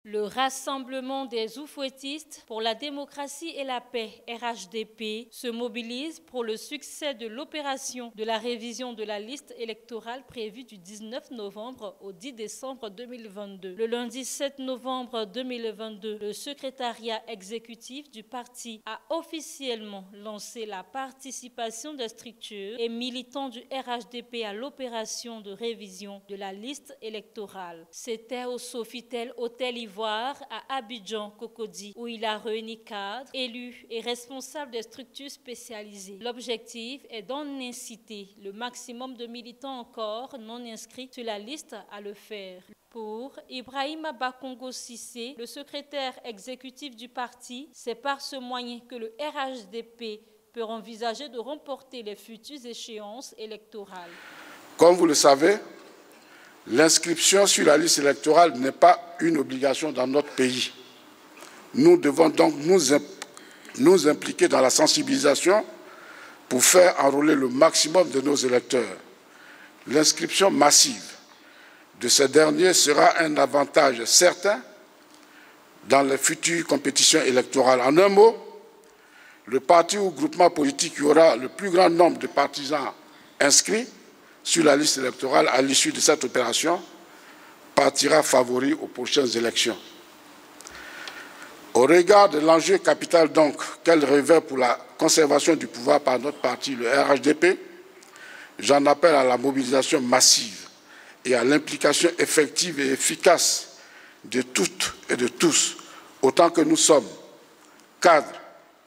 Le Rassemblement des oufouettistes pour la démocratie et la paix, RHDP, se mobilise pour le succès de l'opération de la révision de la liste électorale prévue du 19 novembre au 10 décembre 2022. Le lundi 7 novembre 2022, le secrétariat exécutif du parti a officiellement lancé la participation des structures et militants du RHDP à l'opération de révision de la liste électorale. C'était au Sofitel Hôtel Ivoire à Abidjan, Cocody, où il a réuni cadres, élus et responsables des structures spécialisées. L'objectif est d'en inciter le maximum de militants encore non inscrits sur la liste à le faire. Pour Ibrahima Bakongo Sissé, le secrétaire exécutif du parti, c'est par ce moyen que le RHDP peut envisager de remporter les futures échéances électorales. Comme vous le savez, l'inscription sur la liste électorale n'est pas une obligation dans notre pays. Nous devons donc nous impliquer dans la sensibilisation pour faire enrôler le maximum de nos électeurs. L'inscription massive de ces derniers sera un avantage certain dans les futures compétitions électorales. En un mot, le parti ou groupement politique qui aura le plus grand nombre de partisans inscrits sur la liste électorale à l'issue de cette opération partira favori aux prochaines élections. Au regard de l'enjeu capital donc qu'elle revêt pour la conservation du pouvoir par notre parti, le RHDP, j'en appelle à la mobilisation massive et à l'implication effective et efficace de toutes et de tous, autant que nous sommes cadres,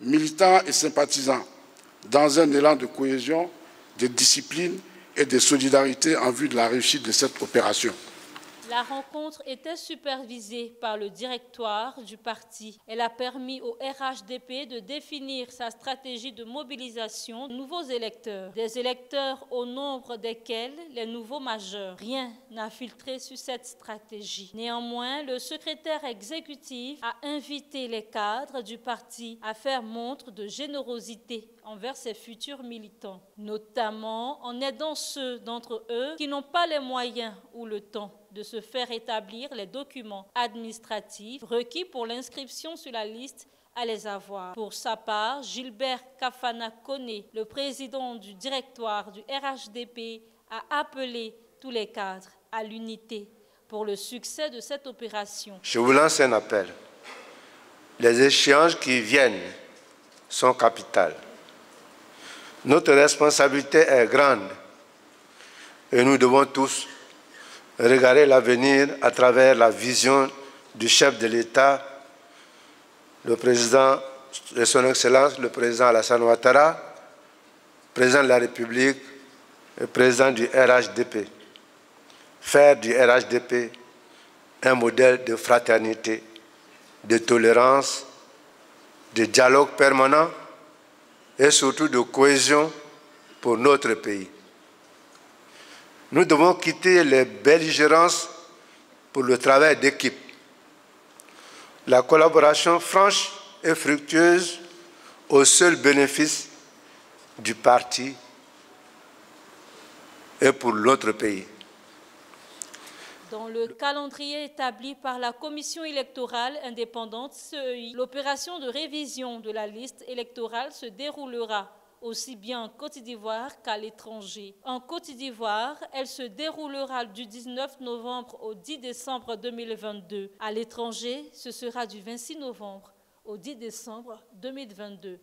militants et sympathisants, dans un élan de cohésion, de discipline et de solidarité en vue de la réussite de cette opération. La rencontre était supervisée par le directoire du parti. Elle a permis au RHDP de définir sa stratégie de mobilisation de nouveaux électeurs. Des électeurs au nombre desquels les nouveaux majeurs. Rien n'a filtré sur cette stratégie. Néanmoins, le secrétaire exécutif a invité les cadres du parti à faire montre de générosité envers ses futurs militants, notamment en aidant ceux d'entre eux qui n'ont pas les moyens ou le temps de se faire établir les documents administratifs requis pour l'inscription sur la liste à les avoir. Pour sa part, Gilbert Kafana Kone, le président du directoire du RHDP, a appelé tous les cadres à l'unité pour le succès de cette opération. Je vous lance un appel. Les échéances qui viennent sont capitales. Notre responsabilité est grande et nous devons tous regarder l'avenir à travers la vision du chef de l'État, le président de son Excellence, le président Alassane Ouattara, président de la République et président du RHDP. Faire du RHDP un modèle de fraternité, de tolérance, de dialogue permanent et surtout de cohésion pour notre pays. Nous devons quitter les belligérances pour le travail d'équipe. La collaboration franche et fructueuse au seul bénéfice du parti et pour notre pays. Dans le calendrier établi par la Commission électorale indépendante, CEI, l'opération de révision de la liste électorale se déroulera aussi bien en Côte d'Ivoire qu'à l'étranger. En Côte d'Ivoire, elle se déroulera du 19 novembre au 10 décembre 2022. À l'étranger, ce sera du 26 novembre au 10 décembre 2022.